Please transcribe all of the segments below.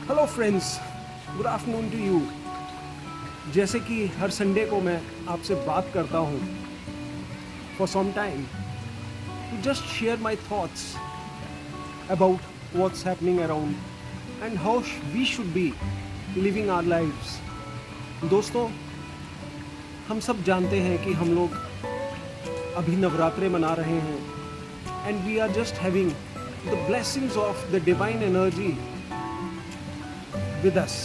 Hello friends, good afternoon to you. जैसे कि हर Sunday को मैं आपसे बात करता हूँ for some time to just share my thoughts about what's happening around and how we should be living our lifes. दोस्तों, हम सब जानते हैं कि हम लोग अभी नवरात्रे मना रहे हैं and we are just having the blessings of the divine energy with us.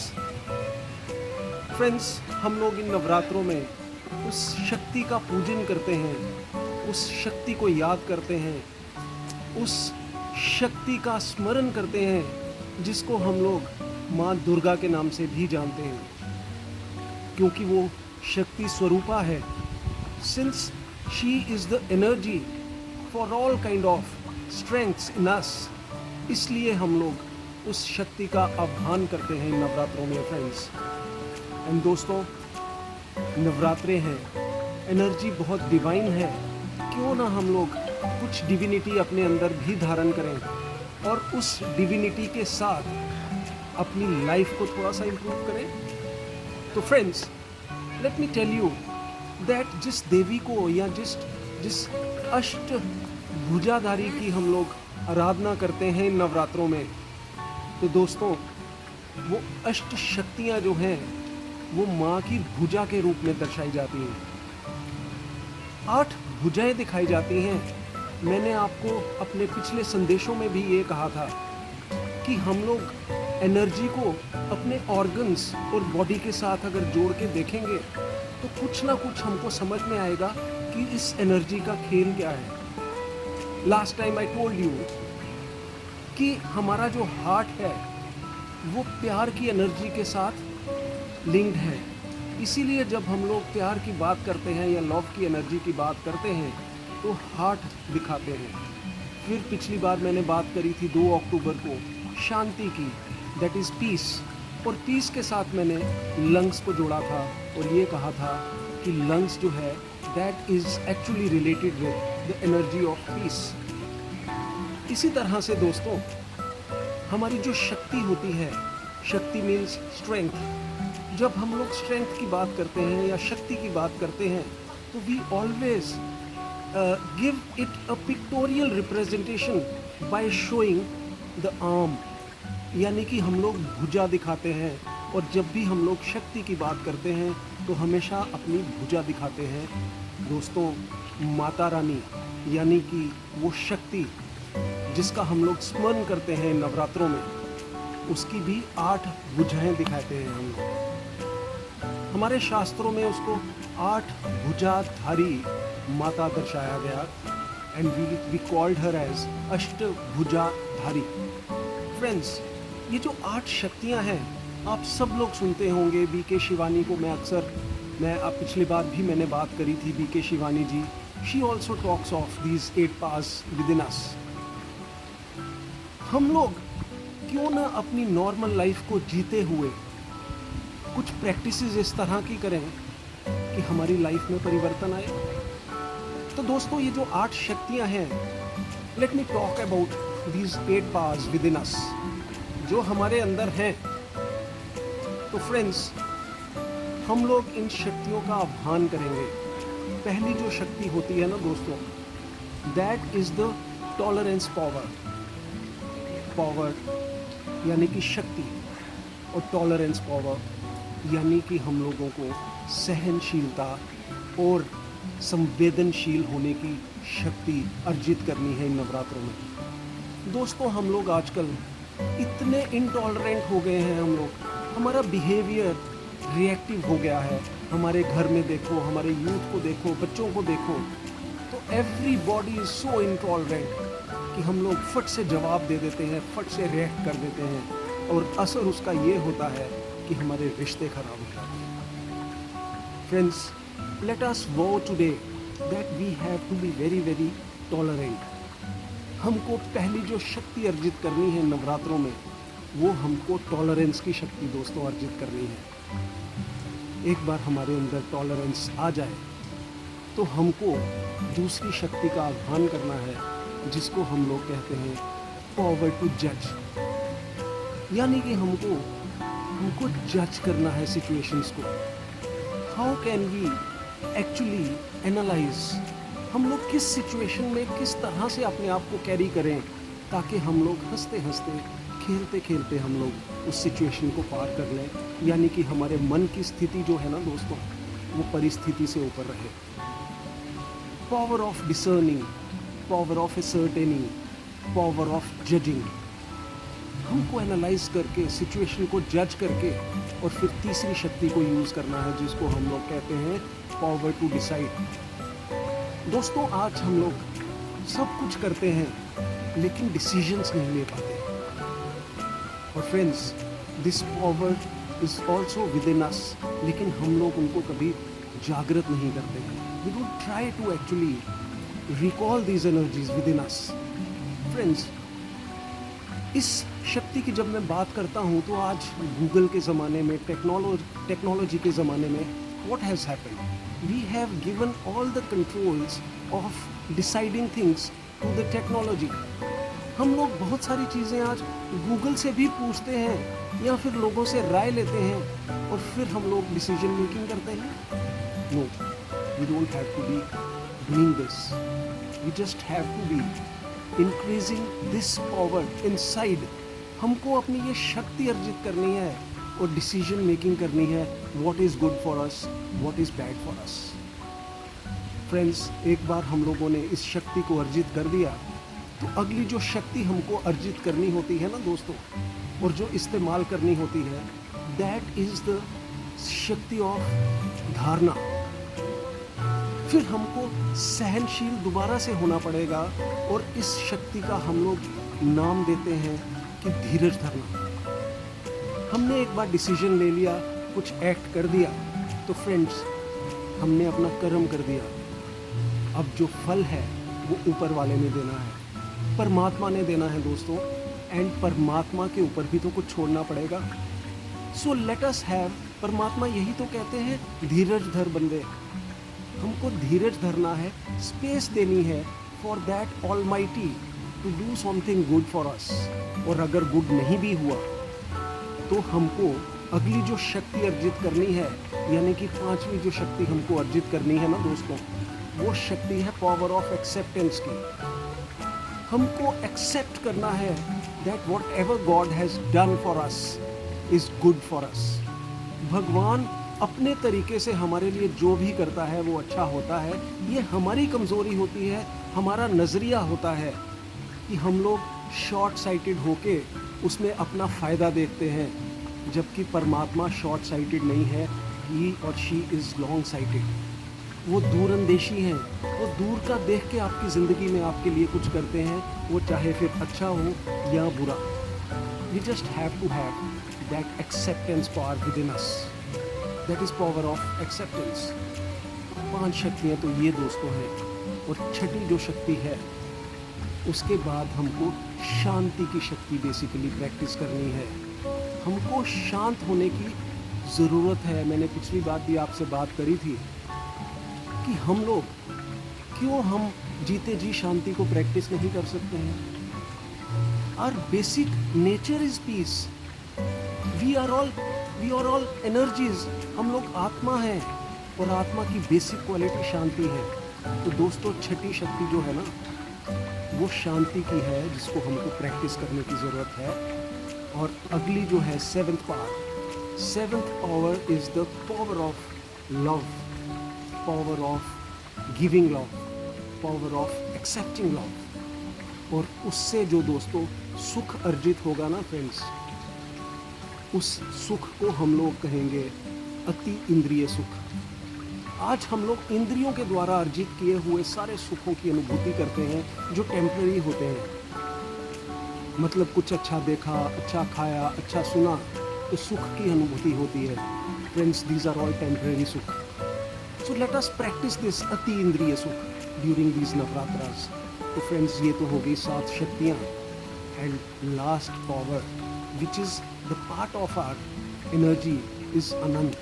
Friends, हम लोग इन नवरात्रों में उस शक्ति का पूजन करते हैं, उस शक्ति को याद करते हैं, उस शक्ति का स्मरण करते हैं जिसको हम लोग माँ दुर्गा के नाम से भी जानते हैं, क्योंकि वो शक्ति स्वरूपा है। Since she is the energy for all kind of strengths in us, इसलिए हम लोग उस शक्ति का आह्वान करते हैं इन नवरात्रों में फ्रेंड्स। एंड दोस्तों, नवरात्रे हैं, एनर्जी बहुत डिवाइन है, क्यों ना हम लोग कुछ डिविनिटी अपने अंदर भी धारण करें और उस डिविनिटी के साथ अपनी लाइफ को थोड़ा सा इम्प्रूव करें। तो friends, let me tell you that जिस देवी को या जिस अष्ट भुजाधारी की हम लोग आराधना करते हैं इन नवरात्रों में, तो दोस्तों वो अष्ट शक्तियाँ जो हैं वो माँ की भुजा के रूप में दर्शाई जाती हैं। 8 भुजाएं दिखाई जाती हैं। मैंने आपको अपने पिछले संदेशों में भी ये कहा था कि हम लोग एनर्जी को अपने ऑर्गन्स और बॉडी के साथ अगर जोड़ के देखेंगे तो कुछ ना कुछ हमको समझ में आएगा कि इस एनर्जी का खेल क्या है। Last time I told you कि हमारा जो हार्ट है वो प्यार की एनर्जी के साथ लिंक्ड है। इसीलिए जब हम लोग प्यार की बात करते हैं या लव की एनर्जी की बात करते हैं तो हार्ट दिखाते हैं। फिर पिछली बार मैंने बात करी थी 2 अक्टूबर को शांति की, दैट इज़ पीस, और पीस के साथ मैंने लंग्स को जोड़ा था और ये कहा था कि लंग्स जो है that is actually related with the energy of peace. इसी तरह से दोस्तों, हमारी जो शक्ति होती है, शक्ति मीन्स स्ट्रेंथ। जब हम लोग स्ट्रेंथ की बात करते हैं या शक्ति की बात करते हैं तो we always give it a pictorial representation by showing the arm, यानी कि हम लोग भुजा दिखाते हैं। और जब भी हम लोग शक्ति की बात करते हैं तो हमेशा अपनी भुजा दिखाते हैं। दोस्तों, माता रानी यानी कि वो शक्ति जिसका हम लोग स्मरण करते हैं नवरात्रों में, उसकी भी 8 भुजाएं दिखाते हैं हम लोग। हमारे शास्त्रों में उसको 8 भुजाधारी माता दर्शाया गया and we called her as अष्टभुजाधारी। फ्रेंड्स, ये जो 8 शक्तियां हैं आप सब लोग सुनते होंगे। बीके शिवानी को मैं अब पिछली बार भी मैंने बात करी थी, BK Shivani ji, she also talks of these 8 powers within us. हम लोग क्यों ना अपनी नॉर्मल लाइफ को जीते हुए कुछ प्रैक्टिसेस इस तरह की करें कि हमारी लाइफ में परिवर्तन आए। तो दोस्तों, ये जो 8 शक्तियां हैं, let me talk about these 8 powers within us जो हमारे अंदर हैं। तो फ्रेंड्स, हम लोग इन शक्तियों का आह्वान करेंगे। पहली जो शक्ति होती है ना दोस्तों, that is the tolerance power. Power यानी कि शक्ति, और टॉलरेंस पावर यानी कि हम लोगों को सहनशीलता और संवेदनशील होने की शक्ति अर्जित करनी है इन नवरात्रों में। दोस्तों, हम लोग आजकल इतने इनटॉलरेंट हो गए हैं, हम लोग, हमारा बिहेवियर रिएक्टिव हो गया है। हमारे घर में देखो, हमारे यूथ को देखो, बच्चों को देखो, तो एवरीबॉडी इज सो इनटॉलरेंट कि हम लोग फट से जवाब दे देते हैं, फट से रिएक्ट कर देते हैं, और असर उसका ये होता है कि हमारे रिश्ते खराब हो जाते हैं। Friends, let us vow today that we have to be very very tolerant. हमको पहली जो शक्ति अर्जित करनी है नवरात्रों में, वो हमको टॉलरेंस की शक्ति दोस्तों अर्जित करनी है। एक बार हमारे अंदर टॉलरेंस आ जाए तो हमको दूसरी शक्ति का आह्वान करना है, जिसको हम लोग कहते हैं पावर टू जज। यानी कि हमको हमको जज करना है सिचुएशंस को। How can we actually analyse, हम लोग किस सिचुएशन में किस तरह से अपने आप को कैरी करें ताकि हम लोग हंसते हंसते खेलते खेलते हम लोग उस सिचुएशन को पार कर लें, यानी कि हमारे मन की स्थिति जो है ना दोस्तों, वो परिस्थिति से ऊपर रहे। Power of discerning, power of ascertaining, power of judging. हमको एनालाइज करके सिचुएशन को जज करके और फिर तीसरी शक्ति को यूज़ करना है जिसको हम लोग कहते हैं पावर टू डिसाइड। दोस्तों आज हम लोग सब कुछ करते हैं लेकिन डिसीजंस नहीं ले पाते। और friends, this power is also within us, लेकिन हम लोग उनको कभी जागृत नहीं करते हैं। We don't try to actually recall these energies within us. Friends, इस शक्ति की जब मैं बात करता हूँ तो आज गूगल के ज़माने में, टेक्नोलॉजी के ज़माने में what has happened, we have given all the controls of deciding things to the technology. हम लोग बहुत सारी चीज़ें आज गूगल से भी पूछते हैं या फिर लोगों से राय लेते हैं और फिर हम लोग डिसीजन मेकिंग करते हैं। No, we don't have to be doing this, we just have to be increasing this power inside. हमको अपनी ये शक्ति अर्जित करनी है और डिसीजन मेकिंग करनी है, what is good for us, what is bad for us. Friends, एक बार हम लोगों ने इस शक्ति को अर्जित कर दिया तो अगली जो शक्ति हमको अर्जित करनी होती है ना दोस्तों, और जो इस्तेमाल करनी होती है, दैट इज़ द शक्ति ऑफ धारणा। फिर हमको सहनशील दोबारा से होना पड़ेगा और इस शक्ति का हम लोग नाम देते हैं कि धीरज धरना। हमने एक बार डिसीजन ले लिया, कुछ एक्ट कर दिया, तो फ्रेंड्स हमने अपना कर्म कर दिया। अब जो फल है वो ऊपर वाले ने देना है, परमात्मा ने देना है दोस्तों, एंड परमात्मा के ऊपर भी तो कुछ छोड़ना पड़ेगा। सो लेट अस हैव, परमात्मा यही तो कहते हैं धीरज धर बंदे। हमको धीरज धरना है, स्पेस देनी है for that almighty to do something good for us. और अगर गुड नहीं भी हुआ तो हमको अगली जो शक्ति अर्जित करनी है, यानी कि पांचवी जो शक्ति हमको अर्जित करनी है ना दोस्तों, वो शक्ति है पावर ऑफ एक्सेप्टेंस की। हमको एक्सेप्ट करना है that what ever God has done for us is good for अस। भगवान अपने तरीके से हमारे लिए जो भी करता है वो अच्छा होता है। ये हमारी कमज़ोरी होती है, हमारा नज़रिया होता है कि हम लोग शॉर्ट साइटेड होके उसमें अपना फ़ायदा देखते हैं, जबकि परमात्मा शॉर्ट साइटेड नहीं है, ही और शी इज़ लॉन्ग साइटेड। वो दूरंदेशी हैं, वो दूर का देख के आपकी ज़िंदगी में आपके लिए कुछ करते हैं, वो चाहे फिर अच्छा हो या बुरा। We just have to have that acceptance power within us, that is power of acceptance. 5 शक्तियाँ तो ये दोस्तों हैं, और छठी जो शक्ति है उसके बाद हमको शांति की शक्ति बेसिकली प्रैक्टिस करनी है। हमको शांत होने की ज़रूरत है। मैंने पिछली बार भी आपसे बात करी थी कि हम लोग क्यों हम जीते जी शांति को प्रैक्टिस नहीं कर सकते हैं। Our basic nature is peace. We are all energies. हम लोग आत्मा हैं और आत्मा की बेसिक क्वालिटी शांति है। तो दोस्तों छठी शक्ति जो है ना, वो शांति की है, जिसको हमको प्रैक्टिस करने की ज़रूरत है। और अगली जो है seventh power is the power of love, power of giving love, power of accepting love. और उससे जो दोस्तों सुख अर्जित होगा ना फ्रेंड्स, उस सुख को हम लोग कहेंगे अति इंद्रिय सुख। आज हम लोग इंद्रियों के द्वारा अर्जित किए हुए सारे सुखों की अनुभूति करते हैं जो टेम्पररी होते हैं। मतलब कुछ अच्छा देखा, अच्छा खाया, अच्छा सुना, तो सुख की अनुभूति होती है। Friends, these are all temporary सुख। So let us practise this अति इंद्रिय सुख ड्यूरिंग दीज नवरात्रास। तो फ्रेंड्स, ये तो हो गई 7 शक्तियाँ। And last power which is the part of our energy is आनंद।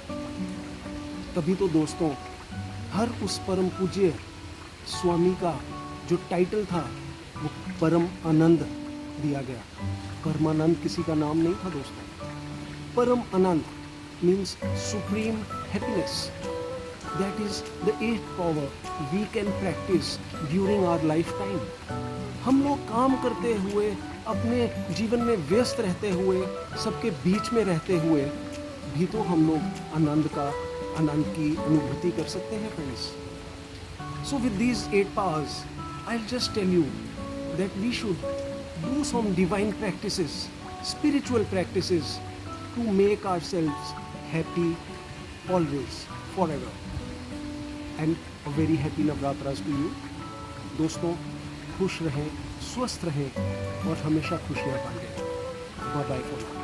तभी तो दोस्तों हर उस परम पूज्य स्वामी का जो टाइटल था वो परम आनंद दिया गया। परमानंद किसी का नाम नहीं था दोस्तों। परम आनंद means supreme happiness. That is the eighth power we can practice during our lifetime. हम लोग काम करते हुए, अपने जीवन में व्यस्त रहते हुए, सबके बीच में रहते हुए भी तो हम लोग आनंद की अनुभूति कर सकते हैं friends. So with these 8 powers, I'll just tell you that we should do some divine practices, spiritual practices to make ourselves happy always, forever. And a very happy Navratras to you. दोस्तों खुश रहें, स्वस्थ रहें और हमेशा खुशियाँ बांटें। Bye bye for now.